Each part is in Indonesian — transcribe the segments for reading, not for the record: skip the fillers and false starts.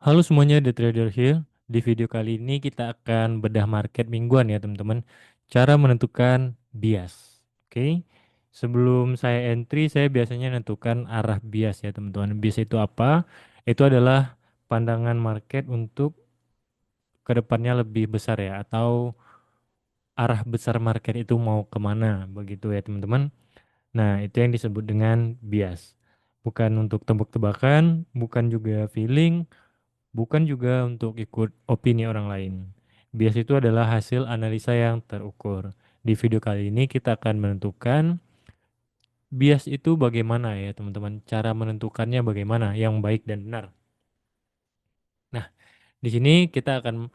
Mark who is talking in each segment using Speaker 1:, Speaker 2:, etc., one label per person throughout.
Speaker 1: Halo semuanya, The Trader here. Di video kali ini kita akan bedah market mingguan ya teman-teman. Cara menentukan bias. Oke. Sebelum saya entry, saya biasanya menentukan arah bias ya teman-teman. Bias itu apa? Itu adalah pandangan market untuk kedepannya lebih besar ya. Atau arah besar market itu mau kemana. Begitu ya teman-teman. Nah, itu yang disebut dengan bias. Bukan untuk tebak-tebakan, bukan juga feeling, bukan juga untuk ikut opini orang lain. Bias itu adalah hasil analisa yang terukur. Di video kali ini kita akan menentukan bias itu bagaimana ya teman-teman. Cara menentukannya bagaimana yang baik dan benar. Nah, di sini kita akan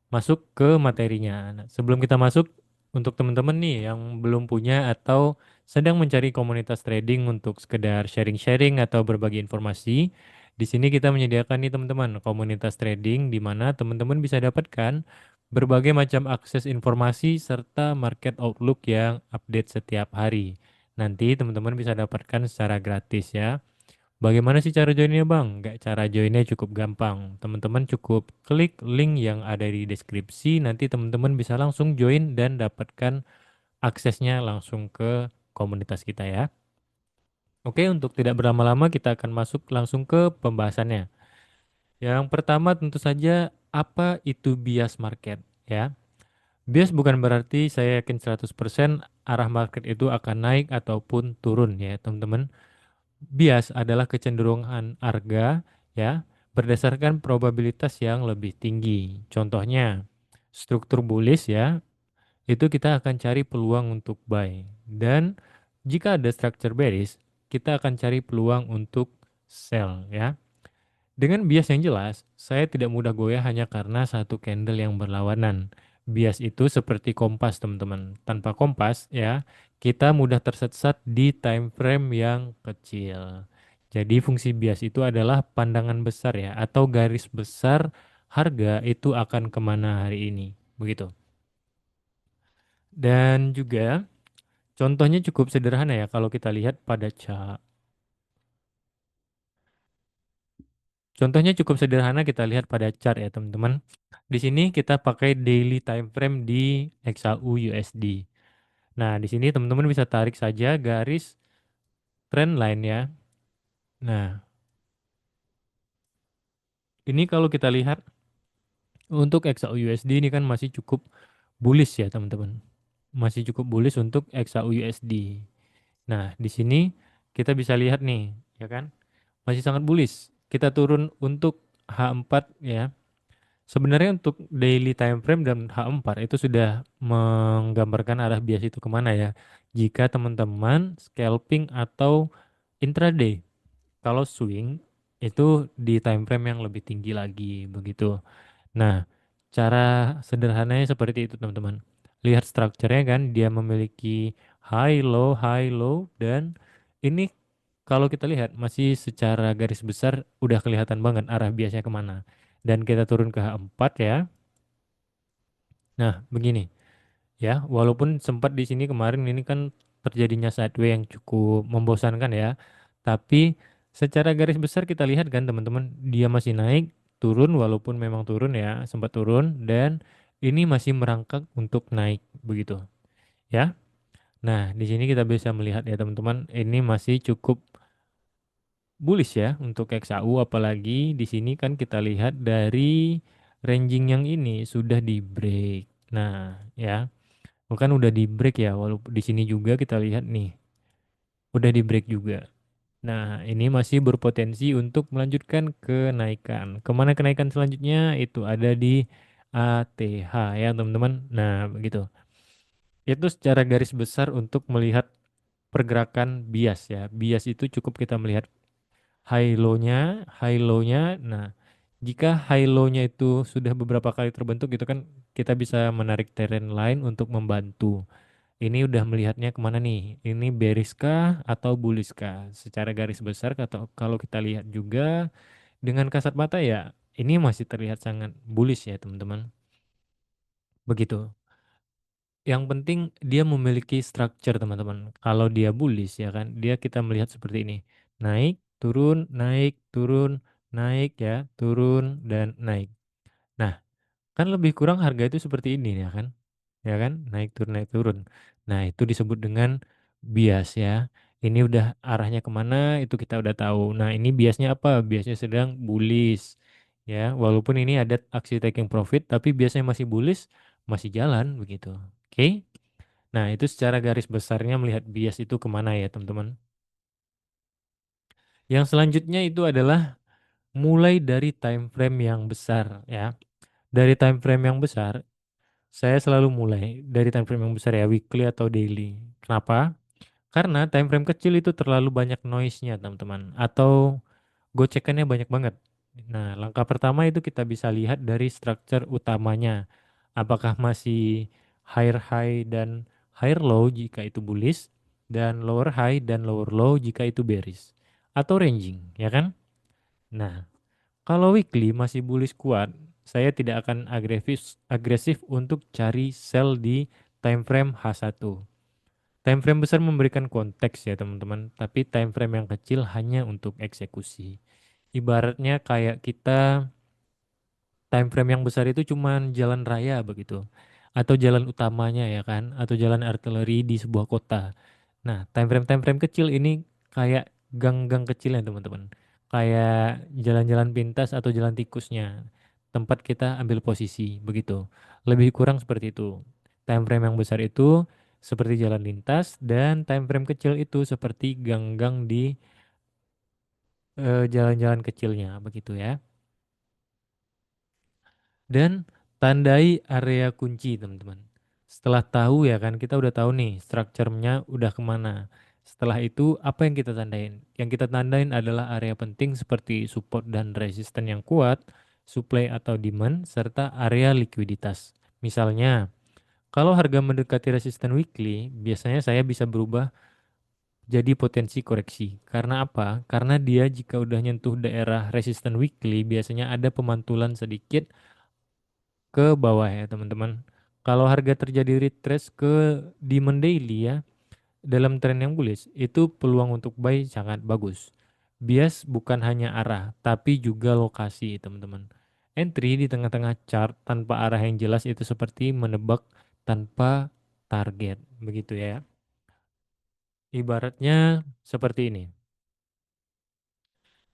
Speaker 1: masuk ke materinya. Nah, sebelum kita masuk, untuk teman-teman nih yang belum punya atau sedang mencari komunitas trading untuk sekedar sharing-sharing atau berbagi informasi, di sini kita menyediakan nih teman-teman komunitas trading di mana teman-teman bisa dapatkan berbagai macam akses informasi serta market outlook yang update setiap hari. Nanti teman-teman bisa dapatkan secara gratis ya. Bagaimana sih cara joinnya Bang? Nggak, cara joinnya cukup gampang. Teman-teman cukup klik link yang ada di deskripsi, nanti teman-teman bisa langsung join dan dapatkan aksesnya langsung ke komunitas kita ya. Oke, untuk tidak berlama-lama kita akan masuk langsung ke pembahasannya. Yang pertama tentu saja apa itu bias market ya. Bias bukan berarti saya yakin 100% arah market itu akan naik ataupun turun ya teman-teman. Bias adalah kecenderungan harga ya berdasarkan probabilitas yang lebih tinggi. Contohnya struktur bullish ya, itu kita akan cari peluang untuk buy. Dan jika ada structure bearish, kita akan cari peluang untuk sell ya. Dengan bias yang jelas, saya tidak mudah goyah hanya karena satu candle yang berlawanan. Bias itu seperti kompas, teman-teman. Tanpa kompas, ya, kita mudah tersesat di time frame yang kecil. Jadi fungsi bias itu adalah pandangan besar ya, atau garis besar harga itu akan kemana hari ini. Begitu. Dan juga contohnya cukup sederhana ya kalau kita lihat pada chart. Contohnya cukup sederhana kita lihat pada chart ya teman-teman. Di sini kita pakai daily time frame di XAU USD. Nah, di sini teman-teman bisa tarik saja garis trend line ya. Nah, ini kalau kita lihat untuk XAU USD ini kan masih cukup bullish ya teman-teman. Masih cukup bullish untuk XAU USD. Nah, di sini kita bisa lihat nih, ya kan? Masih sangat bullish. Kita turun untuk H4 ya. Sebenarnya untuk daily time frame dan H4 itu sudah menggambarkan arah bias itu kemana ya. Jika teman-teman scalping atau intraday, kalau swing itu di time frame yang lebih tinggi lagi begitu. Nah, cara sederhananya seperti itu teman-teman. Lihat strukturnya kan, dia memiliki high low, dan ini kalau kita lihat masih secara garis besar udah kelihatan banget arah biasnya kemana. Dan kita turun ke H4 ya. Nah, begini ya, walaupun sempat di sini kemarin ini kan terjadinya sideways yang cukup membosankan ya. Tapi secara garis besar kita lihat kan teman-teman, dia masih naik, turun walaupun memang turun ya, sempat turun dan ini masih merangkak untuk naik begitu ya. Nah, di sini kita bisa melihat ya teman-teman, ini masih cukup bullish ya untuk XAU, apalagi di sini kan kita lihat dari ranging yang ini sudah di break. Nah, ya. Bukan udah di break ya, walaupun di sini juga kita lihat nih, udah di break juga. Nah, ini masih berpotensi untuk melanjutkan kenaikan. Kemana kenaikan selanjutnya? Itu ada di ATH ya, teman-teman. Nah, begitu. Itu secara garis besar untuk melihat pergerakan bias ya. Bias itu cukup kita melihat high low-nya. Nah, jika high low-nya itu sudah beberapa kali terbentuk gitu kan, kita bisa menarik trend line untuk membantu. Ini udah melihatnya kemana nih? Ini bearish kah atau bullish kah? Secara garis besar atau kalau kita lihat juga dengan kasat mata ya, ini masih terlihat sangat bullish ya teman-teman. Begitu. Yang penting dia memiliki structure teman-teman. Kalau dia bullish ya kan, dia kita melihat seperti ini. Naik, turun, naik, turun. naik ya, turun dan naik. Nah, kan lebih kurang harga itu seperti ini ya kan? Ya kan? Naik turun naik turun. Nah, itu disebut dengan bias ya. Ini udah arahnya kemana itu kita udah tahu. Nah, ini biasnya apa? Biasnya sedang bullish ya. Walaupun ini ada aksi taking profit tapi biasanya masih bullish, masih jalan begitu. Oke? Nah, itu secara garis besarnya melihat bias itu kemana ya teman-teman. Yang selanjutnya itu adalah mulai dari time frame yang besar ya. Dari time frame yang besar, saya selalu mulai dari time frame yang besar ya, weekly atau daily. Kenapa? Karena time frame kecil itu terlalu banyak noise-nya, teman-teman. Atau gocekannya banyak banget. Nah, langkah pertama itu kita bisa lihat dari structure utamanya. Apakah masih higher high dan higher low jika itu bullish, dan lower high dan lower low jika itu bearish. Atau ranging, ya kan? Nah, kalau weekly masih bullish kuat, saya tidak akan agresif agresif untuk cari sell di time frame H1. Time frame besar memberikan konteks ya teman-teman, tapi time frame yang kecil hanya untuk eksekusi. Ibaratnya kayak kita time frame yang besar itu cuman jalan raya begitu, atau jalan utamanya ya kan, atau jalan artileri di sebuah kota. Nah, time frame kecil ini kayak gang-gang kecil ya teman-teman. Kayak jalan-jalan pintas atau jalan tikusnya. Tempat kita ambil posisi, begitu. Lebih kurang seperti itu. Time frame yang besar itu seperti jalan lintas dan time frame kecil itu seperti gang-gang di jalan-jalan kecilnya, begitu ya. Dan tandai area kunci teman-teman. Setelah tahu ya kan, kita udah tahu nih strukturnya udah kemana. Setelah itu apa yang kita tandain? Yang kita tandain adalah area penting seperti support dan resisten yang kuat, supply atau demand, serta area likuiditas. Misalnya, kalau harga mendekati resisten weekly, biasanya saya bisa berubah jadi potensi koreksi. Karena apa? Karena dia jika udah nyentuh daerah resisten weekly, biasanya ada pemantulan sedikit ke bawah ya teman-teman. Kalau harga terjadi retrace ke demand daily ya, dalam tren yang bullish, itu peluang untuk buy sangat bagus. Bias bukan hanya arah, tapi juga lokasi teman-teman. Entry di tengah-tengah chart tanpa arah yang jelas itu seperti menebak tanpa target, begitu ya. Ibaratnya seperti ini.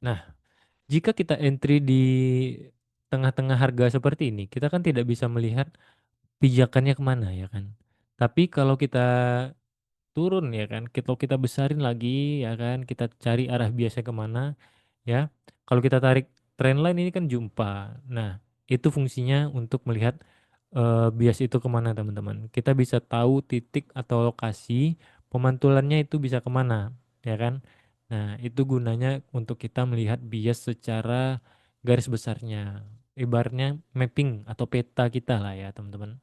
Speaker 1: Nah, jika kita entry di tengah-tengah harga seperti ini, kita kan tidak bisa melihat pijakannya kemana ya kan. Tapi kalau kita turun ya kan, kalau kita besarin lagi ya kan, kita cari arah biasanya kemana ya. Kalau kita tarik trendline ini kan jumpa. Nah, itu fungsinya untuk melihat bias itu kemana teman-teman. Kita bisa tahu titik atau lokasi pemantulannya itu bisa kemana ya kan. Nah, itu gunanya untuk kita melihat bias secara garis besarnya. Ibaratnya mapping atau peta kita lah ya teman-teman.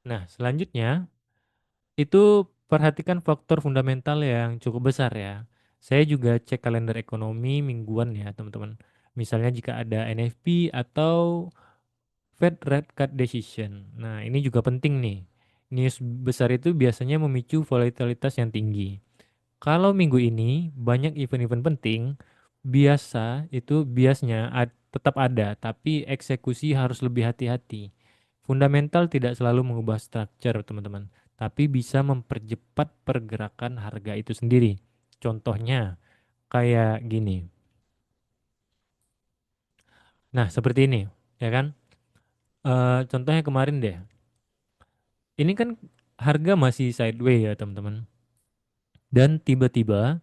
Speaker 1: Nah, selanjutnya itu perhatikan faktor fundamental yang cukup besar ya. Saya juga cek kalender ekonomi mingguan ya, teman-teman. Misalnya jika ada NFP atau Fed rate cut decision. Nah, ini juga penting nih. News besar itu biasanya memicu volatilitas yang tinggi. Kalau minggu ini banyak event-event penting, biasnya tetap ada, tapi eksekusi harus lebih hati-hati. Fundamental tidak selalu mengubah structure, teman-teman, tapi bisa mempercepat pergerakan harga itu sendiri. Contohnya kayak gini. Nah, seperti ini, ya kan? Contohnya kemarin deh. Ini kan harga masih sideways ya, teman-teman. Dan tiba-tiba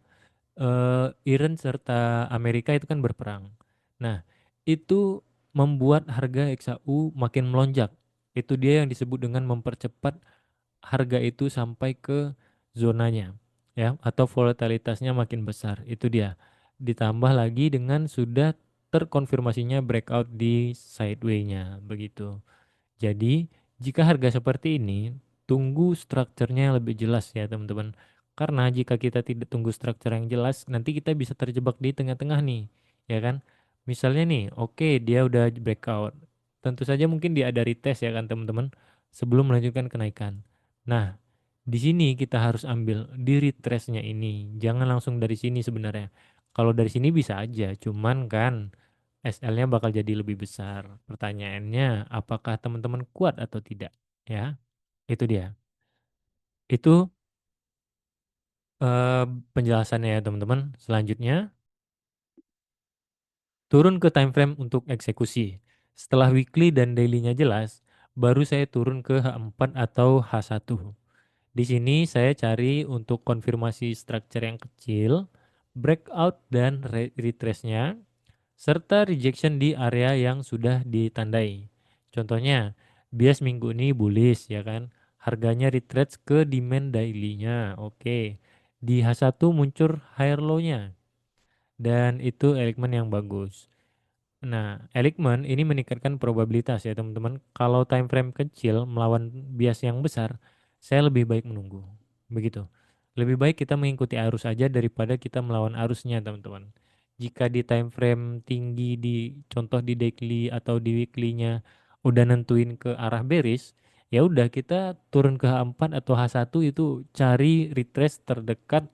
Speaker 1: Iran serta Amerika itu kan berperang. Nah, itu membuat harga XAU makin melonjak. Itu dia yang disebut dengan mempercepat harga itu sampai ke zonanya, ya, atau volatilitasnya makin besar. Itu dia. Ditambah lagi dengan sudah terkonfirmasinya breakout di sideway-nya, begitu. Jadi, jika harga seperti ini, tunggu strukturnya yang lebih jelas ya teman-teman. Karena jika kita tidak tunggu struktur yang jelas, nanti kita bisa terjebak di tengah-tengah nih, ya kan? Misalnya nih, oke dia udah breakout. Tentu saja mungkin dia ada retest ya kan teman-teman, sebelum melanjutkan kenaikan. Nah, di sini kita harus ambil di retrace-nya ini. Jangan langsung dari sini sebenarnya. Kalau dari sini bisa aja, cuman kan SL-nya bakal jadi lebih besar. Pertanyaannya, apakah teman-teman kuat atau tidak? Ya, itu dia. Itu eh, penjelasannya ya teman-teman. Selanjutnya, turun ke time frame untuk eksekusi. Setelah weekly dan daily-nya jelas, baru saya turun ke H4 atau H1. Di sini saya cari untuk konfirmasi structure yang kecil, breakout dan retrace-nya, serta rejection di area yang sudah ditandai. Contohnya, bias minggu ini bullish ya kan. Harganya retrace ke demand daily-nya. Oke. Di H1 muncul higher low-nya dan itu elemen yang bagus. Nah, Ehrlichman ini meningkatkan probabilitas ya teman-teman. Kalau time frame kecil melawan bias yang besar, saya lebih baik menunggu. Begitu. Lebih baik kita mengikuti arus aja daripada kita melawan arusnya teman-teman. Jika di time frame tinggi di contoh di daily atau di weekly-nya udah nentuin ke arah bearish, ya udah kita turun ke H4 atau H1 itu cari retrace terdekat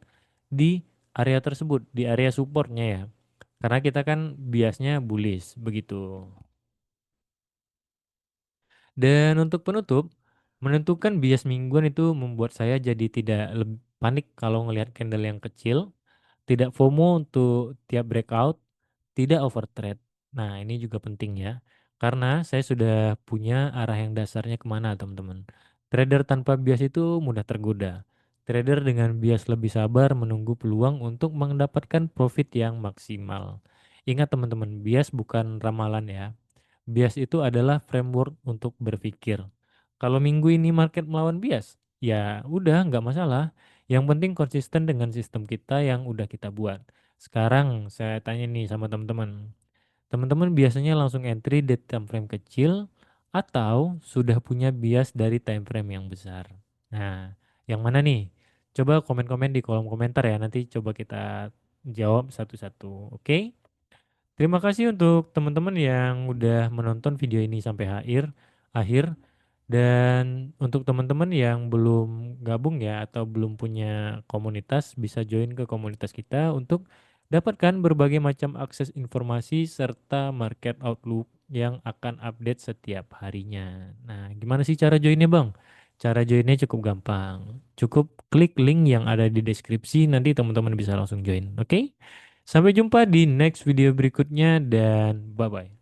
Speaker 1: di area tersebut, di area supportnya ya. Karena kita kan biasnya bullish begitu. Dan untuk penutup, menentukan bias mingguan itu membuat saya jadi tidak panik kalau ngelihat candle yang kecil, tidak FOMO untuk tiap breakout, tidak overtrade. Nah, ini juga penting ya, karena saya sudah punya arah yang dasarnya kemana teman-teman. Trader tanpa bias itu mudah tergoda. Trader dengan bias lebih sabar menunggu peluang untuk mendapatkan profit yang maksimal. Ingat teman-teman, bias bukan ramalan ya. Bias itu adalah framework untuk berpikir. Kalau minggu ini market melawan bias, ya udah nggak masalah. Yang penting konsisten dengan sistem kita yang udah kita buat. Sekarang saya tanya nih sama teman-teman. Teman-teman biasanya langsung entry di time frame kecil atau sudah punya bias dari time frame yang besar? Nah, yang mana nih? Coba komen-komen di kolom komentar ya. Nanti coba kita jawab satu-satu. Oke? Terima kasih untuk teman-teman yang udah menonton video ini sampai akhir. Dan untuk teman-teman yang belum gabung ya atau belum punya komunitas, bisa join ke komunitas kita untuk dapatkan berbagai macam akses informasi serta market outlook yang akan update setiap harinya. Nah, gimana sih cara joinnya, Bang? Cara joinnya cukup gampang. Cukup klik link yang ada di deskripsi, nanti teman-teman bisa langsung join. Oke? Sampai jumpa di next video berikutnya dan bye-bye.